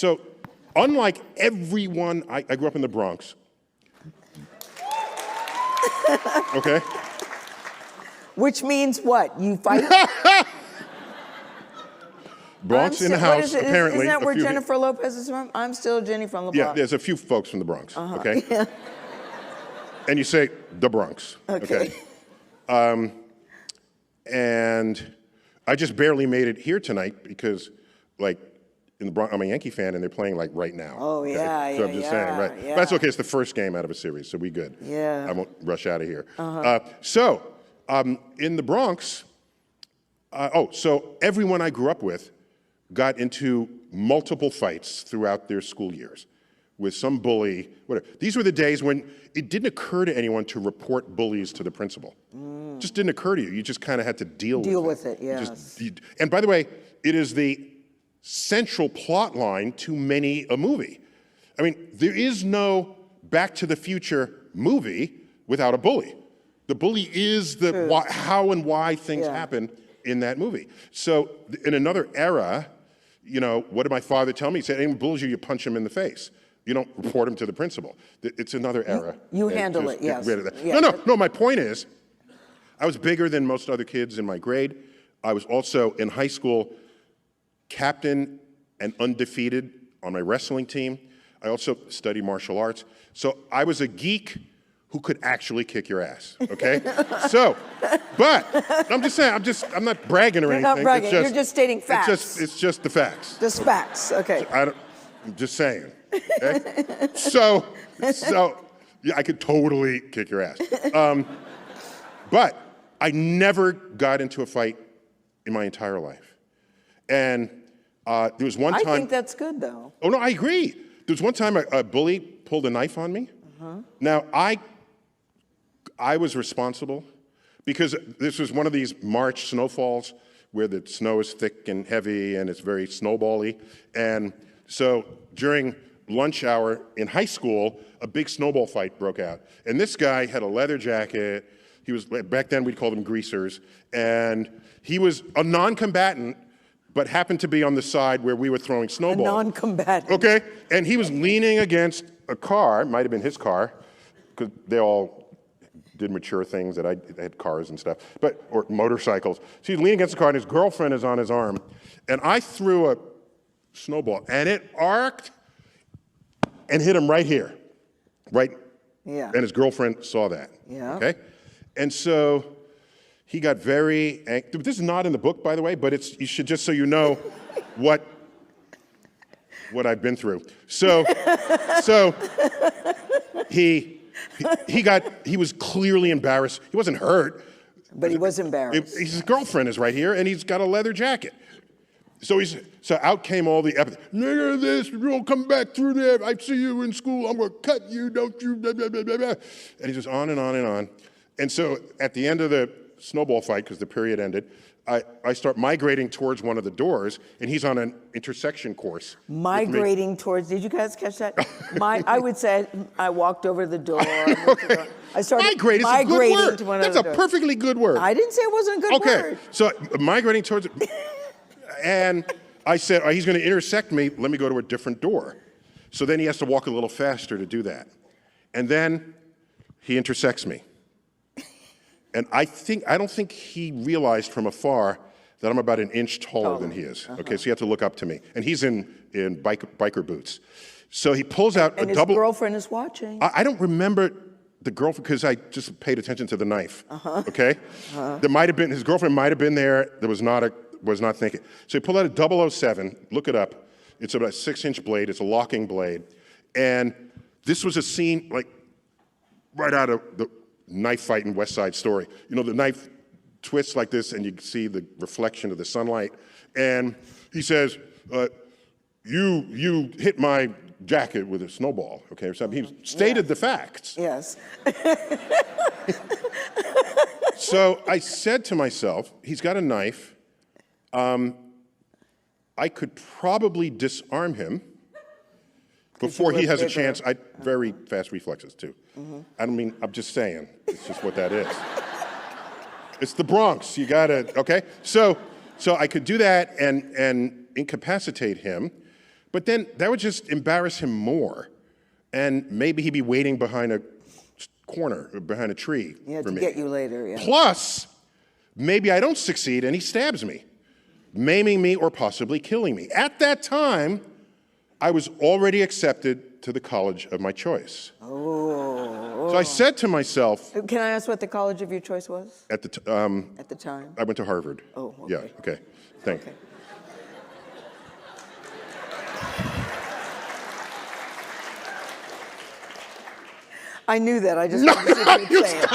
So, unlike everyone, I grew up in the Bronx. Okay? Which means what? You fight? Bronx in the house, apparently. Isn't that where Jennifer Lopez is from? I'm still Jenny from the Bronx. Yeah, there's a few folks from the Bronx, okay? Yeah. And you say, the Bronx, okay? And I just barely made it here tonight because, like, in the Bronx, I'm a Yankee fan, and they're playing, like, right now. Oh, okay? yeah, So I'm just saying, right? Yeah. But that's okay, it's the first game out of a series, so we good. Yeah. I won't rush out of here. In the Bronx, so everyone I grew up with got into multiple fights throughout their school years with some bully, whatever. These were the days when it didn't occur to anyone to report bullies to the principal. It just didn't occur to you. You just kind of had to deal with it. Yes. And by the way, it is the central plot line to many a movie. I mean, there is no Back to the Future movie without a bully. The bully is the how and why things happen in that movie. So in another era, you know, what did my father tell me? He said, anyone bullies you, you punch him in the face. You don't report him to the principal. It's another era. You handle it, yes. Get rid of that. Yeah. No, my point is, I was bigger than most other kids in my grade. I was also, in high school, captain and undefeated on my wrestling team. I also studied martial arts. So I was a geek who could actually kick your ass, okay? But I'm just saying, I'm not bragging or anything. You're not bragging, you're just stating facts. It's just the facts. Just facts, okay. I'm just saying, okay? So yeah, I could totally kick your ass. But I never got into a fight in my entire life. And there was one time— I think that's good, though. Oh, no, I agree. There was one time a bully pulled a knife on me. Now, I was responsible because this was one of these March snowfalls where the snow is thick and heavy and it's very snowbally. And so during lunch hour in high school, a big snowball fight broke out. And this guy had a leather jacket. He was, back then we'd call them greasers. And he was a non-combatant, but happened to be on the side where we were throwing snowballs. A non-combatant. Okay, and he was leaning against a car, might have been his car, because they all did mature things that I had cars and stuff, or motorcycles. So he's leaning against the car and his girlfriend is on his arm. And I threw a snowball and it arced and hit him right here, right? Yeah. And his girlfriend saw that, okay? And so he got very angry. This is not in the book, by the way, but you should, just so you know what I've been through. So he was clearly embarrassed. He wasn't hurt. But he was embarrassed. His girlfriend is right here, and he's got a leather jacket. So out came all the epithets. Nigger this, you don't come back through there. I see you in school, I'm gonna cut you, don't you, blah, blah, blah, blah, blah. And he just on and on and on. And so at the end of the snowball fight, because the period ended, I start migrating towards one of the doors, and he's on an intersection course. Migrating towards, did you guys catch that? I would say I walked over the door. I started migrating is a good word. To one That's of the a doors. perfectly good word. I didn't say it wasn't a good word. Okay, so migrating towards it. And I said, he's going to intersect me. Let me go to a different door. So then he has to walk a little faster to do that. And then he intersects me. And I don't think he realized from afar that I'm about an inch taller than he is. Okay, so he had to look up to me. And he's in biker boots. So he pulls out a double— And his girlfriend is watching. I don't remember the girlfriend because I just paid attention to the knife, okay? There might have been— his girlfriend might have been there. There was not thinking. So he pulled out a 007, look it up. It's about a 6-inch blade. It's a locking blade. And this was a scene like right out of the knife fight in West Side Story. You know, the knife twists like this and you see the reflection of the sunlight. And he says, you hit my jacket with a snowball, okay, or something. He stated the facts. Yes. So I said to myself, he's got a knife. I could probably disarm him before he has a chance. Very fast reflexes, too. I don't mean, I'm just saying. It's just what that is. It's the Bronx. You gotta, okay? So I could do that and incapacitate him, But then that would just embarrass him more. And maybe he'd be waiting behind a corner, or behind a tree Yeah, for to me. get you later, yeah. Plus, maybe I don't succeed and he stabs me, maiming me or possibly killing me. At that time, I was already accepted to the college of my choice. So I said to myself, Can I ask what the college of your choice was at the time? I went to Harvard. Oh, okay. Yeah, okay. Thank you. Okay. I knew that. I just wanted to see if you would say it.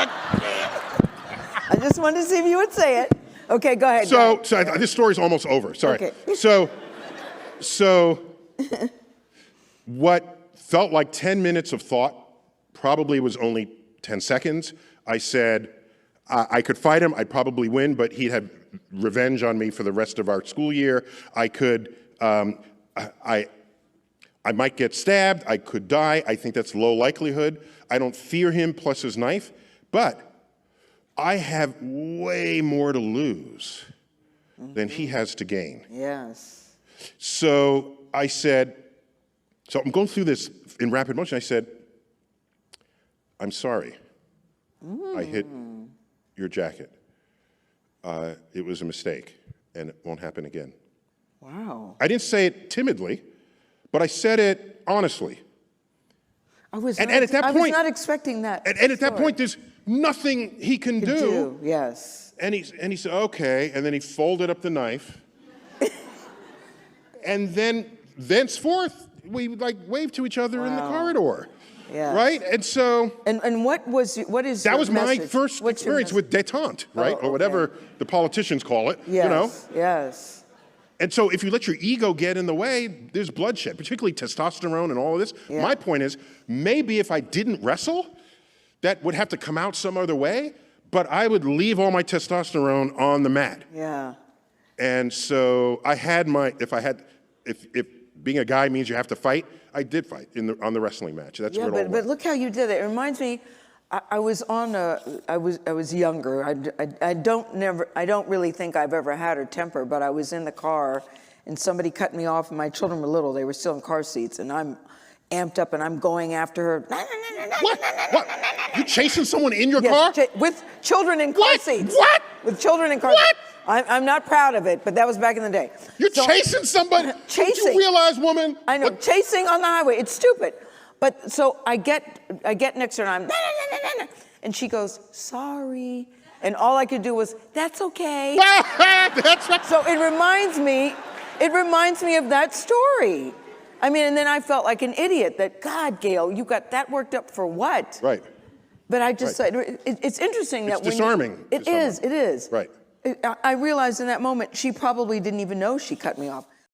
I just wanted to see if you would say it. Okay, go ahead. So this story's almost over. Sorry. Okay. So what felt like 10 minutes of thought probably was only 10 seconds. I said, I could fight him, I'd probably win, but he'd have revenge on me for the rest of our school year. I could, I might get stabbed, I could die. I think that's low likelihood. I don't fear him plus his knife, but I have way more to lose than he has to gain. Yes. So I said, so I'm going through this in rapid motion. I said, I'm sorry. I hit your jacket. It was a mistake, and it won't happen again. Wow. I didn't say it timidly, but I said it honestly. I was not expecting that. And at that point, there's nothing he can do. Yes. And he said, okay, and then he folded up the knife. And then, thenceforth, we like waved to each other in the corridor. Yes. Right? And so... And what is that your was my message? first What's your experience with détente, right? okay. Or whatever the politicians call it, Yes. you know? Yes. And so if you let your ego get in the way, there's bloodshed, particularly testosterone and all of this. Yeah. My point is, maybe if I didn't wrestle, that would have to come out some other way, but I would leave all my testosterone on the mat. Yeah. And so I had if being a guy means you have to fight, I did fight on the wrestling match. That's where it all but went. look how you did it. It reminds me, I was younger. I don't really think I've ever had a temper, but I was in the car and somebody cut me off and my children were little. They were still in car seats and I'm amped up and I'm going after her. What? You chasing someone in your car? With children in car seats. What? With children in car seats. I'm not proud of it, but that was back in the day. You're chasing somebody? Chasing. Don't you realize, woman? I know, chasing on the highway. It's stupid. But so I get next to her and I'm, and she goes, sorry. And all I could do was, that's okay. That's right. So it reminds me of that story. I mean, and then I felt like an idiot that, God, Gail, you got that worked up for what? Right. But I just said, it's interesting that It's disarming. It is. Right. I realized in that moment, she probably didn't even know she cut me off.